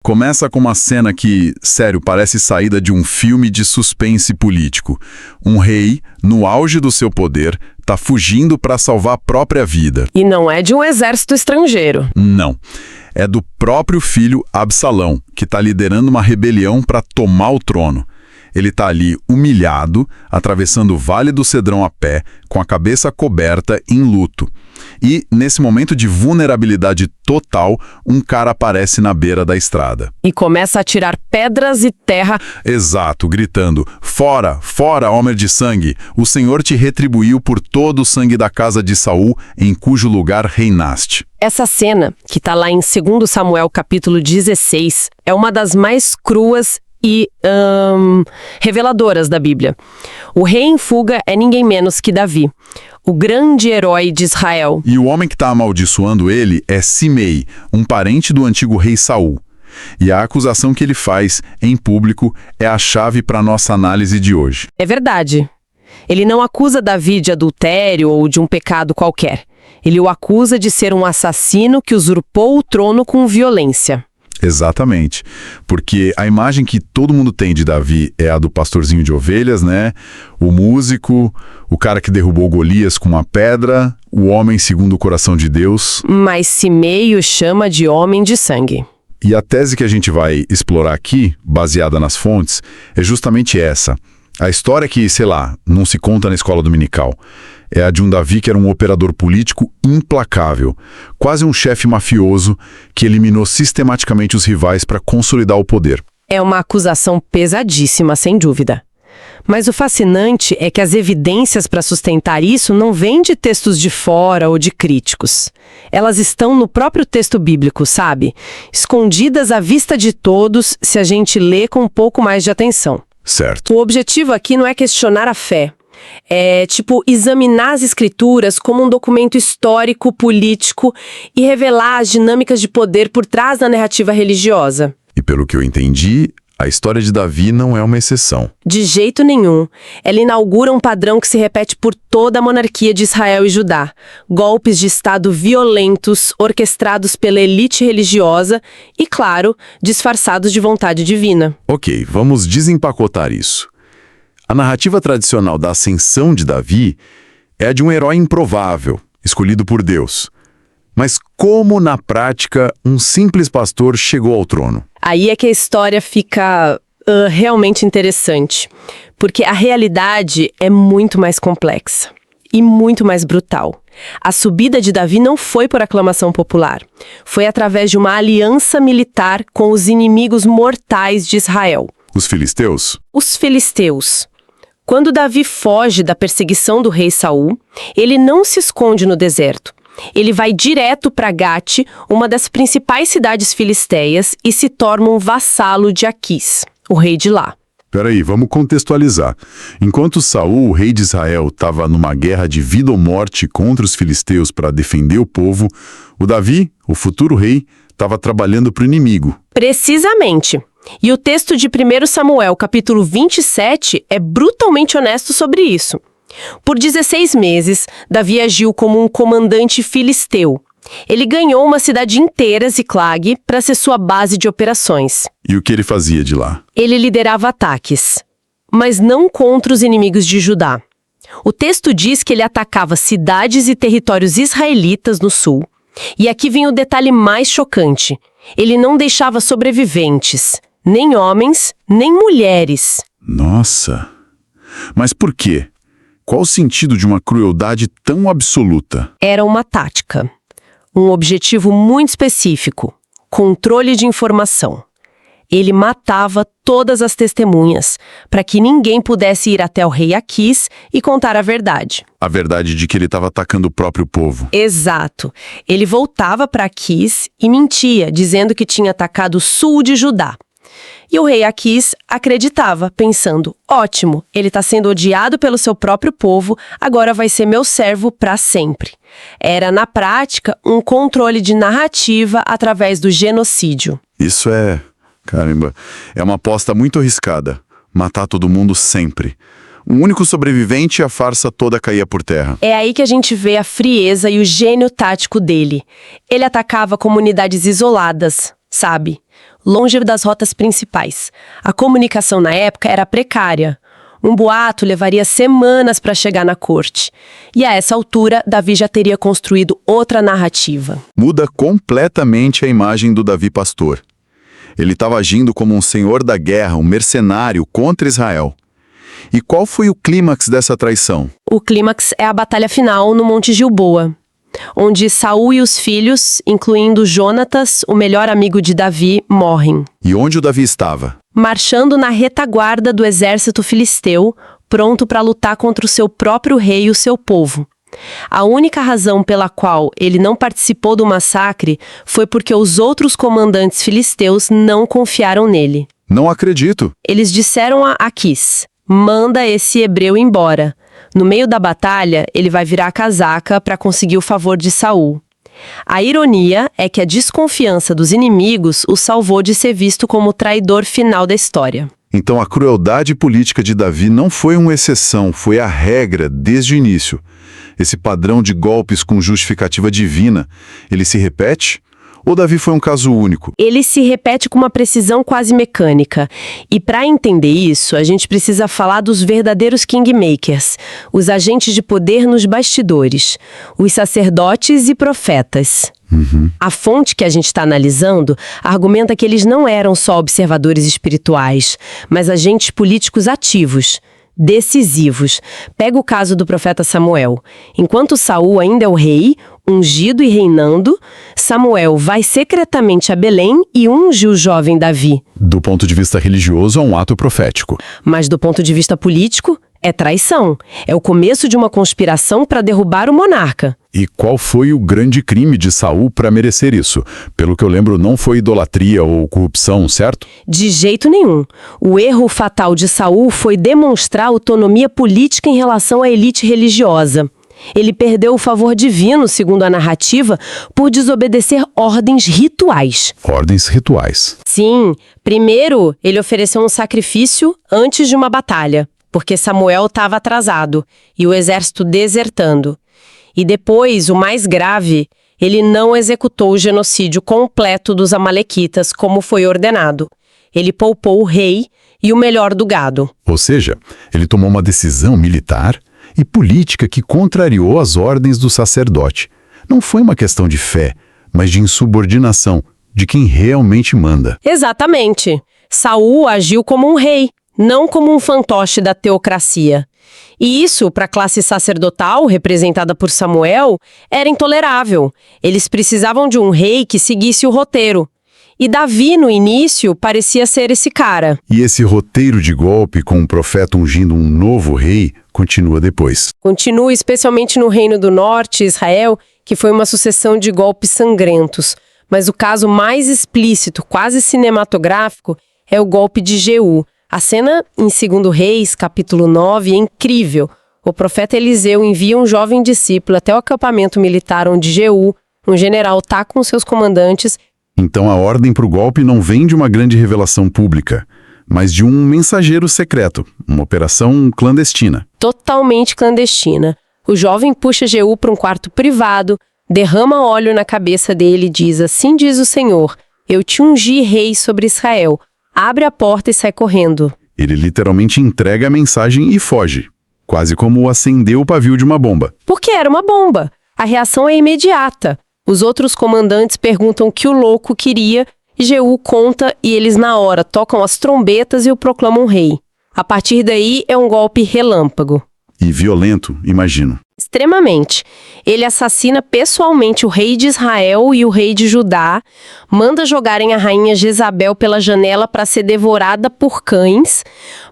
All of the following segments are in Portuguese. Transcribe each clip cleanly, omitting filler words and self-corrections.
Começa com uma cena que, sério, parece saída de um filme de suspense político. Um rei, no auge do seu poder, tá fugindo para salvar a própria vida. E não é de um exército estrangeiro. Não. É do próprio filho Absalão, que tá liderando uma rebelião para tomar o trono. Ele tá ali humilhado, atravessando o Vale do Cedrão a pé, com a cabeça coberta, em luto. E, nesse momento de vulnerabilidade total, um cara aparece na beira da estrada. E começa a tirar pedras e terra. Exato, gritando: "Fora, fora, homem de sangue! O Senhor te retribuiu por todo o sangue da casa de Saul, em cujo lugar reinaste." Essa cena, que tá lá em 2 Samuel capítulo 16, é uma das mais cruas e reveladoras da Bíblia. O rei em fuga é ninguém menos que Davi, o grande herói de Israel. E o homem que está amaldiçoando ele é Simei, um parente do antigo rei Saul. E a acusação que ele faz, em público, é a chave para a nossa análise de hoje. É verdade. Ele não acusa Davi de adultério ou de um pecado qualquer. Ele o acusa de ser um assassino que usurpou o trono com violência. Exatamente, porque a imagem que todo mundo tem de Davi é a do pastorzinho de ovelhas, né? O músico, o cara que derrubou Golias com uma pedra, o homem segundo o coração de Deus. Mas Simei o chama de homem de sangue. E a tese que a gente vai explorar aqui, baseada nas fontes, é justamente essa. A história que, sei lá, não se conta na escola dominical. É a de um Davi que era um operador político implacável, quase um chefe mafioso que eliminou sistematicamente os rivais para consolidar o poder. É uma acusação pesadíssima, sem dúvida. Mas o fascinante é que as evidências para sustentar isso não vêm de textos de fora ou de críticos. Elas estão no próprio texto bíblico, sabe? Escondidas à vista de todos se a gente lê com um pouco mais de atenção. Certo. O objetivo aqui não é questionar a fé. É, examinar as escrituras como um documento histórico, político e revelar as dinâmicas de poder por trás da narrativa religiosa. E pelo que eu entendi, a história de Davi não é uma exceção. De jeito nenhum. Ela inaugura um padrão que se repete por toda a monarquia de Israel e Judá. Golpes de Estado violentos, orquestrados pela elite religiosa e, claro, disfarçados de vontade divina. Ok, vamos desempacotar isso. A narrativa tradicional da ascensão de Davi é a de um herói improvável, escolhido por Deus. Mas como, na prática, um simples pastor chegou ao trono? Aí é que a história fica realmente interessante, porque a realidade é muito mais complexa e muito mais brutal. A subida de Davi não foi por aclamação popular, foi através de uma aliança militar com os inimigos mortais de Israel. Os filisteus? Os filisteus. Quando Davi foge da perseguição do rei Saul, ele não se esconde no deserto. Ele vai direto para Gate, uma das principais cidades filisteias, e se torna um vassalo de Aquis, o rei de lá. Peraí, vamos contextualizar. Enquanto Saul, o rei de Israel, estava numa guerra de vida ou morte contra os filisteus para defender o povo, o Davi, o futuro rei, estava trabalhando para o inimigo. Precisamente. E o texto de 1 Samuel, capítulo 27, é brutalmente honesto sobre isso. Por 16 meses, Davi agiu como um comandante filisteu. Ele ganhou uma cidade inteira, Ziklag, para ser sua base de operações. E o que ele fazia de lá? Ele liderava ataques, mas não contra os inimigos de Judá. O texto diz que ele atacava cidades e territórios israelitas no sul. E aqui vem o detalhe mais chocante. Ele não deixava sobreviventes, nem homens, nem mulheres. Nossa! Mas por quê? Qual o sentido de uma crueldade tão absoluta? Era uma tática. Um objetivo muito específico. Controle de informação. Ele matava todas as testemunhas, para que ninguém pudesse ir até o rei Aquis e contar a verdade. A verdade de que ele estava atacando o próprio povo. Exato. Ele voltava para Aquis e mentia, dizendo que tinha atacado o sul de Judá. E o rei Aquis acreditava, pensando, ótimo, ele está sendo odiado pelo seu próprio povo, agora vai ser meu servo para sempre. Era, na prática, um controle de narrativa através do genocídio. Isso é... caramba, é uma aposta muito arriscada. Matar todo mundo sempre. Um único sobrevivente e a farsa toda caía por terra. É aí que a gente vê a frieza e o gênio tático dele. Ele atacava comunidades isoladas, sabe? longe das rotas principais. A comunicação na época era precária. Um boato levaria semanas para chegar na corte. E a essa altura, Davi já teria construído outra narrativa. Muda completamente a imagem do Davi pastor. Ele estava agindo como um senhor da guerra, um mercenário contra Israel. E qual foi o clímax dessa traição? O clímax é a batalha final no Monte Gilboa, onde Saul e os filhos, incluindo Jonatas, o melhor amigo de Davi, morrem. E onde o Davi estava? Marchando na retaguarda do exército filisteu, pronto para lutar contra o seu próprio rei e o seu povo. A única razão pela qual ele não participou do massacre foi porque os outros comandantes filisteus não confiaram nele. Não acredito. Eles disseram a Aquis: manda esse hebreu embora. No meio da batalha, ele vai virar a casaca para conseguir o favor de Saul. A ironia é que a desconfiança dos inimigos o salvou de ser visto como o traidor final da história. Então a crueldade política de Davi não foi uma exceção, foi a regra desde o início. Esse padrão de golpes com justificativa divina, ele se repete? Ou Davi foi um caso único? Ele se repete com uma precisão quase mecânica. E para entender isso, a gente precisa falar dos verdadeiros kingmakers, os agentes de poder nos bastidores, os sacerdotes e profetas. A fonte que a gente está analisando argumenta que eles não eram só observadores espirituais, mas agentes políticos ativos, decisivos. Pega o caso do profeta Samuel. Enquanto Saul ainda é o rei, ungido e reinando, Samuel vai secretamente a Belém e unge o jovem Davi. Do ponto de vista religioso, é um ato profético. Mas do ponto de vista político, é traição. É o começo de uma conspiração para derrubar o monarca. E qual foi o grande crime de Saul para merecer isso? Pelo que eu lembro, não foi idolatria ou corrupção, certo? De jeito nenhum. O erro fatal de Saul foi demonstrar autonomia política em relação à elite religiosa. Ele perdeu o favor divino, segundo a narrativa, por desobedecer ordens rituais. Ordens rituais. Sim. Primeiro, ele ofereceu um sacrifício antes de uma batalha, porque Samuel estava atrasado e o exército desertando. E depois, o mais grave, ele não executou o genocídio completo dos amalequitas como foi ordenado. Ele poupou o rei e o melhor do gado. Ou seja, ele tomou uma decisão militar e política que contrariou as ordens do sacerdote. Não foi uma questão de fé, mas de insubordinação, de quem realmente manda. Exatamente. Saul agiu como um rei, não como um fantoche da teocracia. E isso, para a classe sacerdotal, representada por Samuel, era intolerável. Eles precisavam de um rei que seguisse o roteiro. E Davi, no início, parecia ser esse cara. E esse roteiro de golpe com o profeta ungindo um novo rei continua depois. Continua especialmente no Reino do Norte, Israel, que foi uma sucessão de golpes sangrentos. Mas o caso mais explícito, quase cinematográfico, é o golpe de Jeú. A cena em 2 Reis, capítulo 9, é incrível. O profeta Eliseu envia um jovem discípulo até o acampamento militar onde Jeú, um general, está com seus comandantes. Então a ordem para o golpe não vem de uma grande revelação pública, mas de um mensageiro secreto, uma operação clandestina. Totalmente clandestina. O jovem puxa Jeú para um quarto privado, derrama óleo na cabeça dele e diz: assim diz o Senhor, eu te ungi rei sobre Israel. Abre a porta e sai correndo. Ele literalmente entrega a mensagem e foge, quase como acender o pavio de uma bomba. Porque era uma bomba. A reação é imediata. Os outros comandantes perguntam o que o louco queria, e Jeú conta e eles na hora tocam as trombetas e o proclamam rei. A partir daí é um golpe relâmpago. E violento, imagino. Extremamente. Ele assassina pessoalmente o rei de Israel e o rei de Judá, manda jogarem a rainha Jezabel pela janela para ser devorada por cães,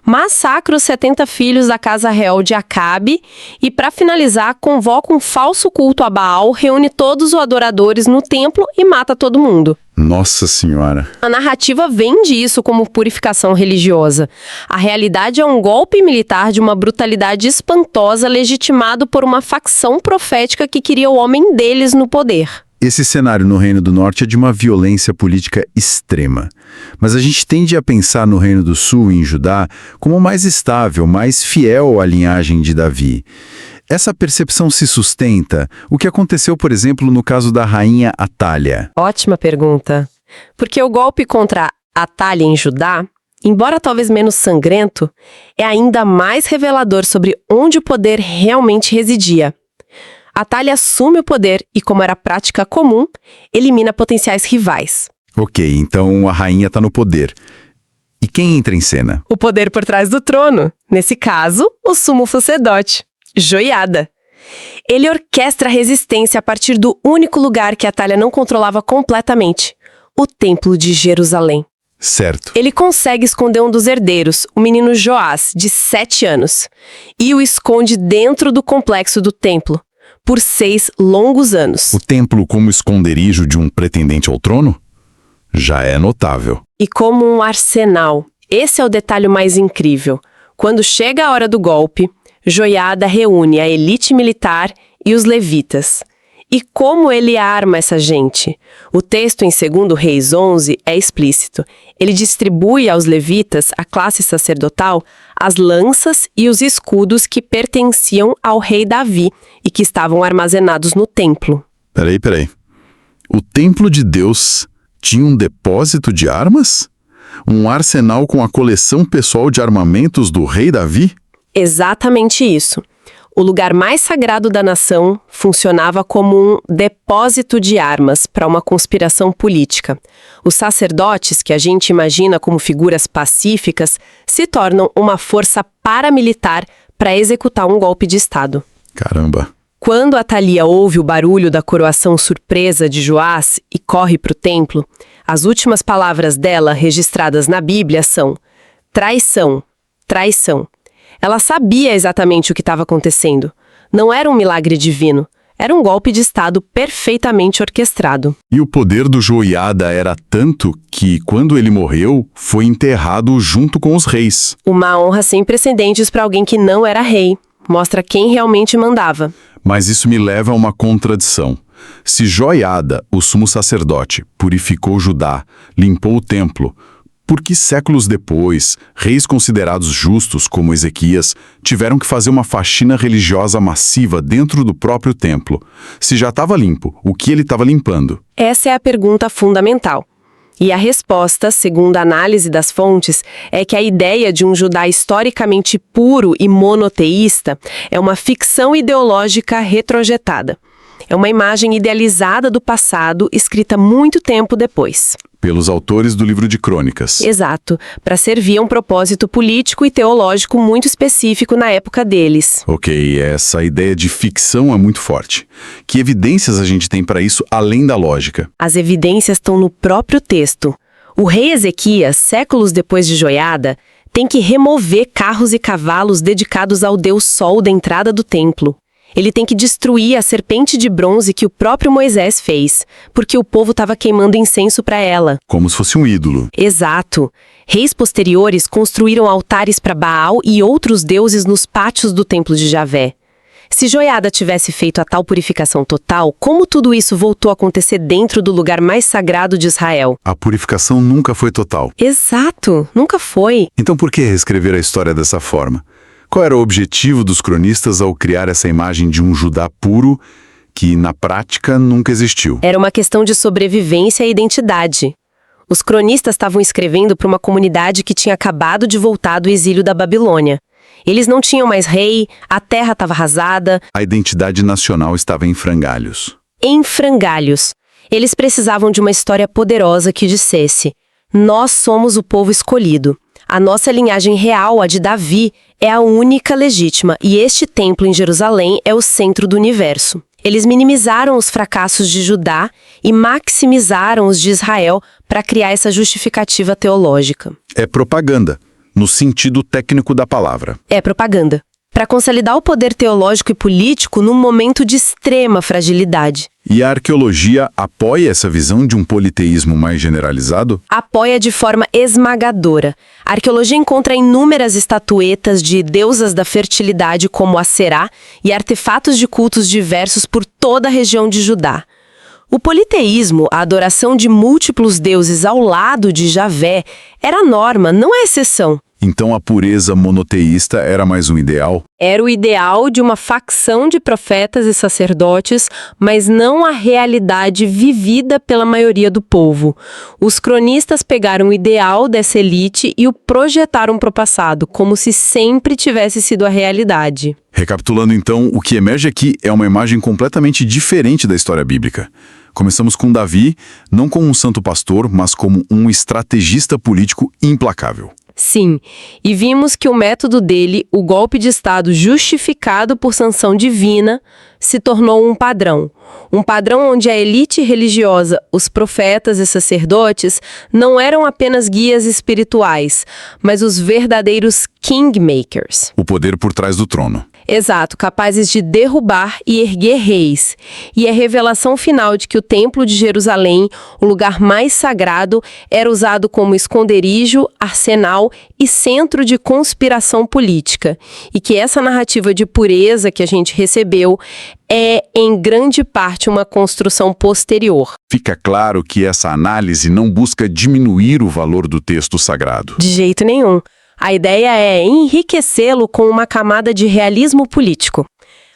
massacra os 70 filhos da casa real de Acabe e, para finalizar, convoca um falso culto a Baal, reúne todos os adoradores no templo e mata todo mundo. Nossa Senhora! A narrativa vende isso como purificação religiosa. A realidade é um golpe militar de uma brutalidade espantosa legitimado por uma facção profética que queria o homem deles no poder. Esse cenário no Reino do Norte é de uma violência política extrema. Mas a gente tende a pensar no Reino do Sul e em Judá como mais estável, mais fiel à linhagem de Davi. Essa percepção se sustenta? O que aconteceu, por exemplo, no caso da rainha Atália? Ótima pergunta. Porque o golpe contra Atalia em Judá, embora talvez menos sangrento, é ainda mais revelador sobre onde o poder realmente residia. Atalia assume o poder e, como era prática comum, elimina potenciais rivais. Ok, então a rainha tá no poder. E quem entra em cena? O poder por trás do trono, nesse caso, o sumo sacerdote, Joiada. Ele orquestra a resistência a partir do único lugar que Atalia não controlava completamente, o Templo de Jerusalém. Certo. Ele consegue esconder um dos herdeiros, o menino Joás, de 7 anos, e o esconde dentro do complexo do templo, por 6 longos anos. O templo como esconderijo de um pretendente ao trono? Já é notável. E como um arsenal. Esse é o detalhe mais incrível. Quando chega a hora do golpe, Joiada reúne a elite militar e os levitas. E como ele arma essa gente? O texto em 2 Reis 11 é explícito. Ele distribui aos levitas, a classe sacerdotal, as lanças e os escudos que pertenciam ao rei Davi e que estavam armazenados no templo. Peraí. O templo de Deus tinha um depósito de armas? Um arsenal com a coleção pessoal de armamentos do rei Davi? Exatamente isso. O lugar mais sagrado da nação funcionava como um depósito de armas para uma conspiração política. Os sacerdotes, que a gente imagina como figuras pacíficas, se tornam uma força paramilitar para executar um golpe de Estado. Caramba. Quando Atalia ouve o barulho da coroação surpresa de Joás e corre para o templo, as últimas palavras dela registradas na Bíblia são: traição, traição. Ela sabia exatamente o que estava acontecendo. Não era um milagre divino. Era um golpe de Estado perfeitamente orquestrado. E o poder do Joiada era tanto que, quando ele morreu, foi enterrado junto com os reis. Uma honra sem precedentes para alguém que não era rei. Mostra quem realmente mandava. Mas isso me leva a uma contradição. Se Joiada, o sumo sacerdote, purificou Judá, limpou o templo, por que séculos depois, reis considerados justos como Ezequias tiveram que fazer uma faxina religiosa massiva dentro do próprio templo? Se já estava limpo, o que ele estava limpando? Essa é a pergunta fundamental. E a resposta, segundo a análise das fontes, é que a ideia de um Judá historicamente puro e monoteísta é uma ficção ideológica retrojetada. É uma imagem idealizada do passado, escrita muito tempo depois. Pelos autores do livro de Crônicas. Exato, para servir a um propósito político e teológico muito específico na época deles. Ok, essa ideia de ficção é muito forte. Que evidências a gente tem para isso além da lógica? As evidências estão no próprio texto. O rei Ezequias, séculos depois de Joiada, tem que remover carros e cavalos dedicados ao deus Sol da entrada do templo. Ele tem que destruir a serpente de bronze que o próprio Moisés fez, porque o povo estava queimando incenso para ela. Como se fosse um ídolo. Exato. Reis posteriores construíram altares para Baal e outros deuses nos pátios do templo de Javé. Se Joiada tivesse feito a tal purificação total, como tudo isso voltou a acontecer dentro do lugar mais sagrado de Israel? A purificação nunca foi total. Exato, nunca foi. Então por que reescrever a história dessa forma? Qual era o objetivo dos cronistas ao criar essa imagem de um Judá puro que, na prática, nunca existiu? Era uma questão de sobrevivência e identidade. Os cronistas estavam escrevendo para uma comunidade que tinha acabado de voltar do exílio da Babilônia. Eles não tinham mais rei, a terra estava arrasada. A identidade nacional estava em frangalhos. Em frangalhos. Eles precisavam de uma história poderosa que dissesse: nós somos o povo escolhido. A nossa linhagem real, a de Davi, é a única legítima e este templo em Jerusalém é o centro do universo. Eles minimizaram os fracassos de Judá e maximizaram os de Israel para criar essa justificativa teológica. É propaganda, no sentido técnico da palavra. É propaganda. Para consolidar o poder teológico e político num momento de extrema fragilidade. E a arqueologia apoia essa visão de um politeísmo mais generalizado? Apoia de forma esmagadora. A arqueologia encontra inúmeras estatuetas de deusas da fertilidade como Aserá e artefatos de cultos diversos por toda a região de Judá. O politeísmo, a adoração de múltiplos deuses ao lado de Javé, era a norma, não a exceção. Então a pureza monoteísta era mais um ideal? Era o ideal de uma facção de profetas e sacerdotes, mas não a realidade vivida pela maioria do povo. Os cronistas pegaram o ideal dessa elite e o projetaram para o passado, como se sempre tivesse sido a realidade. Recapitulando então, o que emerge aqui é uma imagem completamente diferente da história bíblica. Começamos com Davi, não como um santo pastor, mas como um estrategista político implacável. Sim, e vimos que o método dele, o golpe de Estado justificado por sanção divina, se tornou um padrão. Um padrão onde a elite religiosa, os profetas e sacerdotes, não eram apenas guias espirituais, mas os verdadeiros kingmakers. O poder por trás do trono. Exato, capazes de derrubar e erguer reis. E a revelação final de que o Templo de Jerusalém, o lugar mais sagrado, era usado como esconderijo, arsenal e centro de conspiração política. E que essa narrativa de pureza que a gente recebeu é, em grande parte, uma construção posterior. Fica claro que essa análise não busca diminuir o valor do texto sagrado. De jeito nenhum. A ideia é enriquecê-lo com uma camada de realismo político.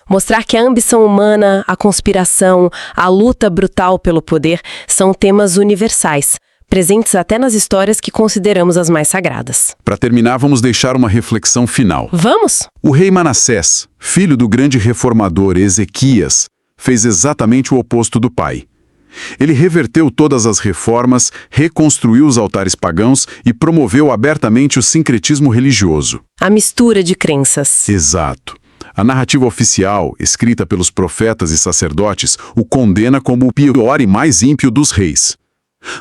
Mostrar que a ambição humana, a conspiração, a luta brutal pelo poder são temas universais, presentes até nas histórias que consideramos as mais sagradas. Para terminar, vamos deixar uma reflexão final. Vamos? O rei Manassés, filho do grande reformador Ezequias, fez exatamente o oposto do pai. Ele reverteu todas as reformas, reconstruiu os altares pagãos e promoveu abertamente o sincretismo religioso. A mistura de crenças. Exato. A narrativa oficial, escrita pelos profetas e sacerdotes, o condena como o pior e mais ímpio dos reis.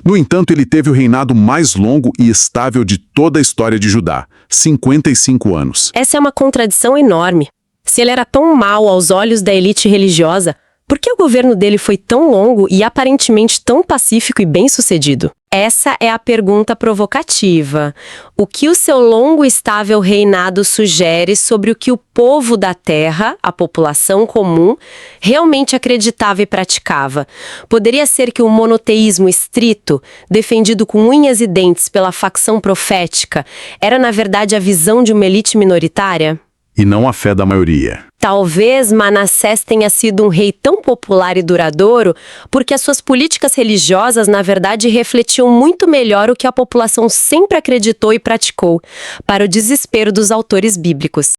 No entanto, ele teve o reinado mais longo e estável de toda a história de Judá, 55 anos. Essa é uma contradição enorme. Se ele era tão mau aos olhos da elite religiosa, por que o governo dele foi tão longo e aparentemente tão pacífico e bem-sucedido? Essa é a pergunta provocativa. O que o seu longo e estável reinado sugere sobre o que o povo da terra, a população comum, realmente acreditava e praticava? Poderia ser que o monoteísmo estrito, defendido com unhas e dentes pela facção profética, era na verdade a visão de uma elite minoritária? E não a fé da maioria. Talvez Manassés tenha sido um rei tão popular e duradouro porque as suas políticas religiosas, na verdade, refletiam muito melhor o que a população sempre acreditou e praticou, para o desespero dos autores bíblicos.